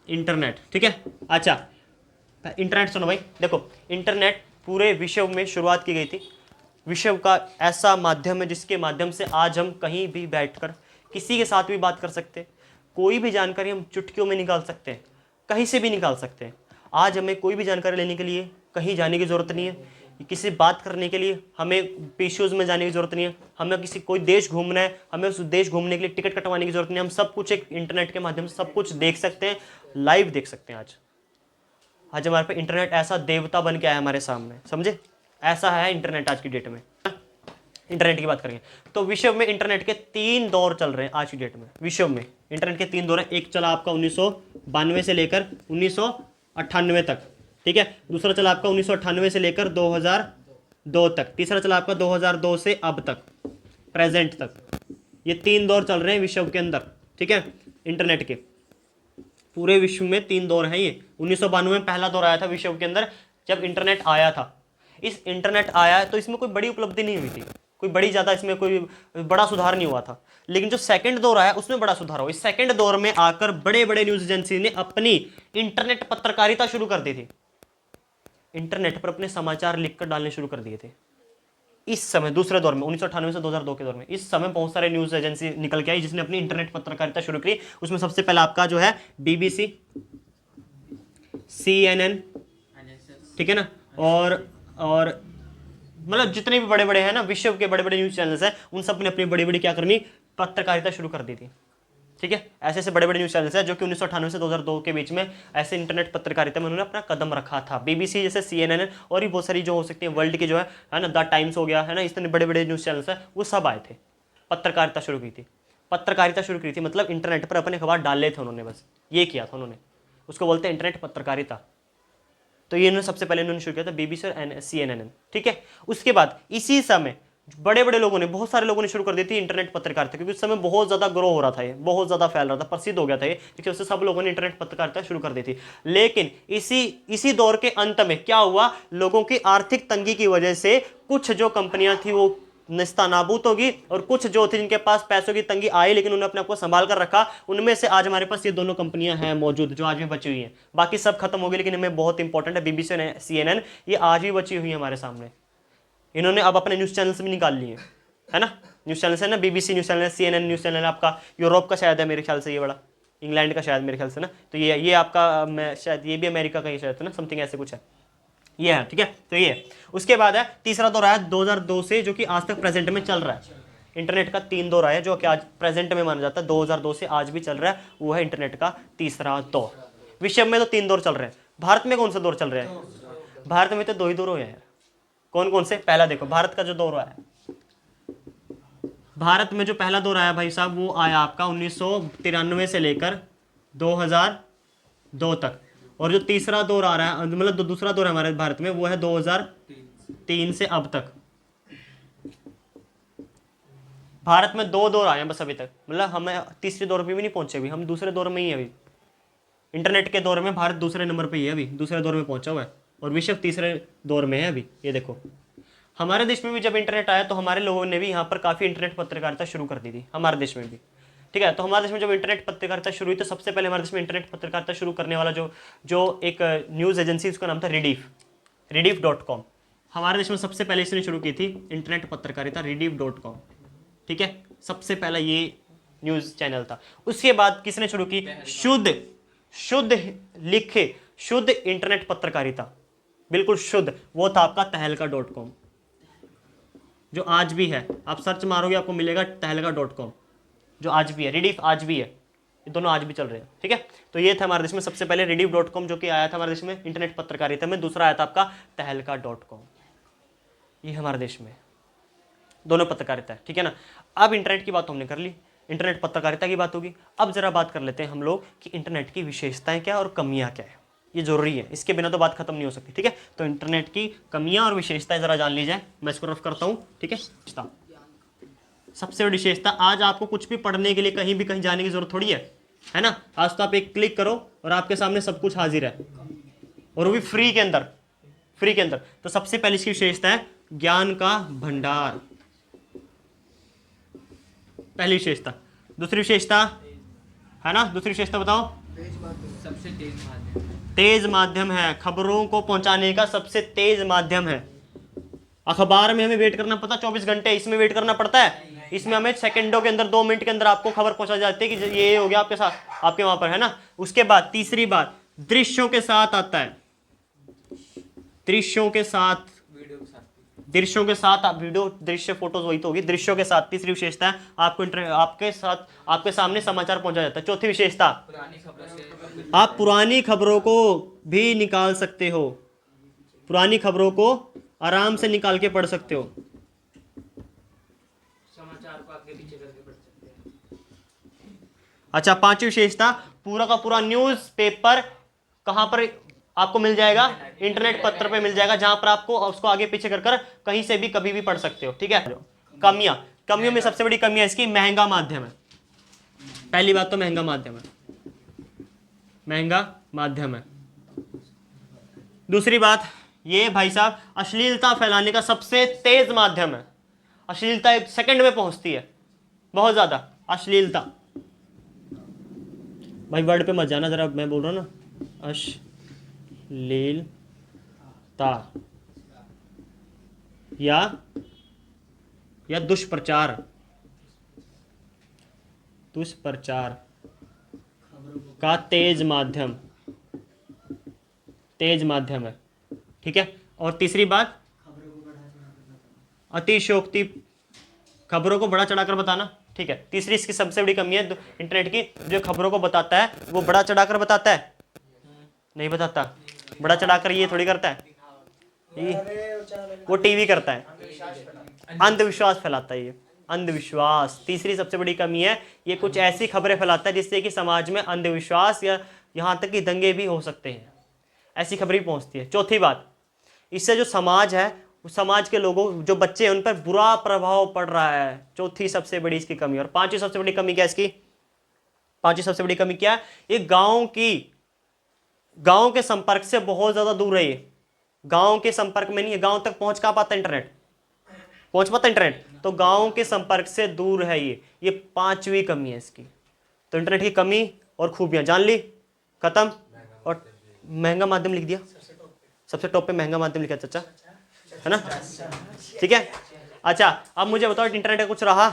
Internet, ठीक है। अच्छा, इंटरनेट सुनो भाई, देखो इंटरनेट पूरे विश्व में शुरुआत की गई थी। विश्व का ऐसा माध्यम है जिसके माध्यम से आज हम कहीं भी बैठकर किसी के साथ भी बात कर सकते हैं, कोई भी जानकारी हम चुटकियों में निकाल सकते हैं, कहीं से भी निकाल सकते हैं। आज हमें कोई भी जानकारी लेने के लिए कहीं जाने की ज़रूरत नहीं है, किसी बात करने के लिए हमें पीसीओज में जाने की ज़रूरत नहीं है, हमें किसी कोई देश घूमना है, हमें उस देश घूमने के लिए टिकट कटवाने की ज़रूरत नहीं है। हम सब कुछ एक इंटरनेट के माध्यम से सब कुछ देख सकते हैं, लाइव देख सकते हैं। आज हमारे पे इंटरनेट ऐसा देवता बन के आया हमारे सामने, समझे, ऐसा है इंटरनेट आज की डेट में। इंटरनेट की बात करेंगे तो विश्व में इंटरनेट के 3 दौर चल रहे हैं आज की डेट में। विश्व में इंटरनेट के 3 दौर हैं। एक चला आपका 1992 से लेकर 1998 तक, ठीक है। दूसरा चला आपका 1998 से लेकर 2002 तक। तीसरा चला आपका 2002 से अब तक, प्रेजेंट तक। ये 3 दौर चल रहे हैं विश्व के अंदर, ठीक है। इंटरनेट के पूरे विश्व में 3 दौर हैं ये। 1992 में पहला दौर आया था विश्व के अंदर, जब इंटरनेट आया था। इस इंटरनेट आया तो इसमें कोई बड़ी उपलब्धि नहीं हुई थी, कोई बड़ी ज़्यादा इसमें कोई बड़ा सुधार नहीं हुआ था। लेकिन जो सेकंड दौर आया उसमें बड़ा सुधार हुआ। इस सेकंड दौर में आकर बड़े बड़े न्यूज़ एजेंसी ने अपनी इंटरनेट पत्रकारिता शुरू कर दी थी। इंटरनेट पर अपने समाचार लिखकर डालने शुरू कर दिए थे। इस समय दूसरे दौर में 1998 से 2002 के दौर में, इस समय बहुत सारे न्यूज़ एजेंसी निकल के आई जिसने अपनी इंटरनेट पत्रकारिता शुरू की। उसमें सबसे पहला आपका जो है BBC, CNN, ठीक है ना, और मतलब जितने भी बड़े बड़े हैं ना विश्व के बड़े बड़े न्यूज़ चैनल्स हैं, उन सब ने अपनी बड़ी बड़ी क्या करनी, पत्रकारिता शुरू कर दी थी, ठीक है। ऐसे ऐसे बड़े बड़े न्यूज़ चैनल्स हैं जो कि 1998 से 2002 के बीच में ऐसे इंटरनेट पत्रकारिता में उन्होंने अपना कदम रखा था। BBC जैसे, CNN और भी बहुत सारी जो हो सकती है वर्ल्ड की जो है ना, द टाइम्स हो गया है ना, इस तरह बड़े बड़े न्यूज़ चैनल्स हैं, वो सब आए थे, पत्रकारिता शुरू की थी। पत्रकारिता शुरू की थी मतलब इंटरनेट पर अपने अखबार डाले थे उन्होंने, बस ये किया था उन्होंने, उसको बोलते हैं इंटरनेट पत्रकारिता। तो ये इन्होंने सबसे पहले इन्होंने शुरू किया था, BBC और CNN, ठीक है। उसके बाद इसी समय बड़े बड़े लोगों ने, बहुत सारे लोगों ने शुरू कर दी थी इंटरनेट पत्रकारिता, क्योंकि उस समय बहुत ज़्यादा ग्रो हो रहा था, ये बहुत ज़्यादा फैल रहा था, प्रसिद्ध हो गया था ये, क्योंकि उससे सब लोगों ने इंटरनेट पत्रकारिता शुरू कर दी थी। लेकिन इसी दौर के अंत में क्या हुआ, लोगों की आर्थिक तंगी की वजह से कुछ जो कंपनियां थी वो निस्तानाबूद होगी, और कुछ जो थी जिनके पास पैसों की तंगी आई लेकिन उन्होंने अपने आप को संभाल कर रखा, उनमें से आज हमारे पास ये दोनों कंपनियां हैं मौजूद जो आज भी बची हुई हैं। बाकी सब खत्म हो गई, लेकिन इनमें बहुत इंपॉर्टेंट है BBC और CNN, ये आज भी बची हुई है हमारे सामने। इन्होंने अब अपने न्यूज़ चैनल्स भी निकाल लिए, है ना। न्यूज़ चैनल्स है ना, BBC न्यूज़ चैनल है, CNN न्यूज़ चैनल है, आपका यूरोप का शायद है मेरे ख्याल से, ये बड़ा इंग्लैंड का शायद मेरे ख्याल से ना, तो ये आपका शायद ये भी अमेरिका का ही शायद है ना, समथिंग ऐसे कुछ है, ये है, ठीक है। तो ये उसके बाद है तीसरा दौर आया 2002 से, जो कि आज तक प्रेजेंट में चल रहा है। इंटरनेट का 3 दौर आया जो कि आज प्रेजेंट में माना जाता है, 2002 से आज भी चल रहा है, वो है इंटरनेट का तीसरा दौर। विश्व में तो 3 दौर चल रहे हैं, भारत में कौन सा दौर चल रहा है? भारत में तो 2 ही दौर हुए हैं। कौन कौन से? पहला देखो, भारत का जो दौर आया, भारत में जो पहला दौर आया भाई साहब, वो आया आपका 1993 से लेकर 2002 तक। और जो तीसरा दौर आ रहा है, मतलब दूसरा दौर है हमारे भारत में, वो है 2003 से अब तक। भारत में 2 दौर आए हैं बस अभी तक, मतलब हमें तीसरे दौर पे भी नहीं पहुंचे, अभी हम दूसरे दौर में ही है। अभी इंटरनेट के दौर में भारत दूसरे नंबर पे ही है, अभी दूसरे दौर में पहुंचा हुआ है, और विश्व तीसरे दौर में है अभी। ये देखो, हमारे देश में भी जब इंटरनेट आया तो हमारे लोगों ने भी यहाँ पर काफ़ी इंटरनेट पत्रकारिता शुरू कर दी थी, हमारे देश में भी, ठीक है। तो हमारे देश में जब इंटरनेट पत्रकारिता शुरू हुई तो सबसे पहले हमारे देश में इंटरनेट पत्रकारिता शुरू करने वाला जो एक न्यूज़ एजेंसी, उसका नाम था rediff.com। हमारे देश में सबसे पहले इसने शुरू की थी इंटरनेट पत्रकारिता, rediff.com, ठीक है। सबसे पहला ये न्यूज़ चैनल था। उसके बाद किसने शुरू की? शुद्ध लिखे शुद्ध इंटरनेट पत्रकारिता, बिल्कुल शुद्ध, वो था आपका तहलका.com, जो आज भी है। आप सर्च मारोगे आपको मिलेगा तहलका.com, जो आज भी है। rediff आज भी है, ये दोनों आज भी चल रहे हैं, ठीक है। तो ये था हमारे देश में सबसे पहले rediff.com, जो कि आया था हमारे देश में इंटरनेट पत्रकारिता में। दूसरा आया था आपका तहलका.com, ये हमारे देश में दोनों पत्रकारिता है, ठीक है ना। अब इंटरनेट की बात हमने कर ली, इंटरनेट पत्रकारिता की बात होगी। अब जरा बात कर लेते हैं हम लोग कि इंटरनेट की विशेषताएं क्या और कमियां क्या है। ये जरूरी है, इसके बिना तो बात खत्म नहीं हो सकती, ठीक है। तो इंटरनेट की कमियां और विशेषताएं जरा जान ली जाए। मैं इसको रफ करता हूं, ठीक है। सबसे बड़ी विशेषता, आज आपको कुछ भी पढ़ने के लिए कहीं भी कहीं जाने की जरूरत थोड़ी है ना। आज तो आप एक क्लिक करो और आपके सामने सब कुछ हाजिर है, और वो भी फ्री के अंदर, फ्री के अंदर। तो सबसे पहले इसकी विशेषता है ज्ञान का भंडार, पहली विशेषता। दूसरी विशेषता है ना, दूसरी विशेषता बताओ, सबसे तेज माध्यम। तेज माध्यम है, खबरों को पहुंचाने का सबसे तेज माध्यम है। अखबार में हमें वेट करना पड़ता 24 घंटे, इसमें वेट करना पड़ता है? इसमें हमें सेकंडों के अंदर, 2 मिनट के अंदर आपको खबर पहुंचा जाती है कि ये हो गया आपके साथ, आपके वहां पर, है ना। उसके बाद तीसरी बात, दृश्यों के साथ आता है। दृश्यों के साथ, वीडियो के साथ। दृश्यों के साथ, आप वीडियो, दृश्य, फोटोज वही तो होगी। दृश्यों के साथ तीसरी विशेषता है, आपको आपके साथ, आपके सामने समाचार पहुंचा जाता है। चौथी विशेषता, पुरानी खबरों से आप पुरानी खबरों को भी निकाल सकते हो, पुरानी खबरों को आराम से निकाल के पढ़ सकते हो। समाचार को आगे पीछे करके पढ़ सकते हैं। अच्छा, पांचवी विशेषता, पूरा का पूरा न्यूज पेपर कहां पर आपको मिल जाएगा? इंटरनेट पत्र पे मिल जाएगा, जहां पर आपको उसको आगे पीछे कर कर कहीं से भी कभी भी पढ़ सकते हो। ठीक है। कमियां, कमियों में सबसे बड़ी कमी है इसकी, महंगा माध्यम है। पहली बात तो महंगा माध्यम है, महंगा माध्यम है। दूसरी बात, ये भाई साहब अश्लीलता फैलाने का सबसे तेज माध्यम है। अश्लीलता 1 सेकंड में पहुंचती है, बहुत ज्यादा अश्लीलता। भाई वर्ड पे मत जाना जरा, मैं बोल रहा हूं ना, अश्लीलता या दुष्प्रचार, दुष्प्रचार का तेज माध्यम, तेज माध्यम है। ठीक है। और तीसरी बात, अतिशयोक्ति, खबरों को बड़ा चढ़ाकर बताना। ठीक है। तीसरी इसकी सबसे बड़ी कमी है इंटरनेट की, जो खबरों को बताता है वो बड़ा चढ़ाकर बताता है? नहीं बताता। बड़ा चढ़ाकर ये थोड़ी करता है, वो टीवी करता है, अंधविश्वास फैलाता है। ये अंधविश्वास तीसरी सबसे बड़ी कमी है। ये कुछ ऐसी खबरें फैलाता है जिससे कि समाज में अंधविश्वास या यहाँ तक कि दंगे भी हो सकते हैं, ऐसी खबरें भी पहुंचती है। चौथी बात, इससे जो समाज है, उस समाज के लोगों, जो बच्चे हैं, उन पर बुरा प्रभाव पड़ रहा है। चौथी सबसे बड़ी इसकी कमी। और पांचवी सबसे बड़ी कमी क्या है इसकी? पांचवी सबसे बड़ी कमी क्या है? ये गांव के संपर्क से बहुत ज्यादा दूर है। ये गांव के संपर्क में नहीं है। गांव तक पहुंच कहां पाता इंटरनेट? पहुंच पाता इंटरनेट? तो गांव के संपर्क से दूर है ये पांचवी कमी है इसकी। तो इंटरनेट की कमी और खूबियां जान ली, खत्म। और महंगा माध्यम लिख दिया, सबसे टॉप पे महंगा माध्यम लिखा चाचा, है ना। ठीक है। अच्छा, अब मुझे बताओ इंटरनेट का कुछ रहा?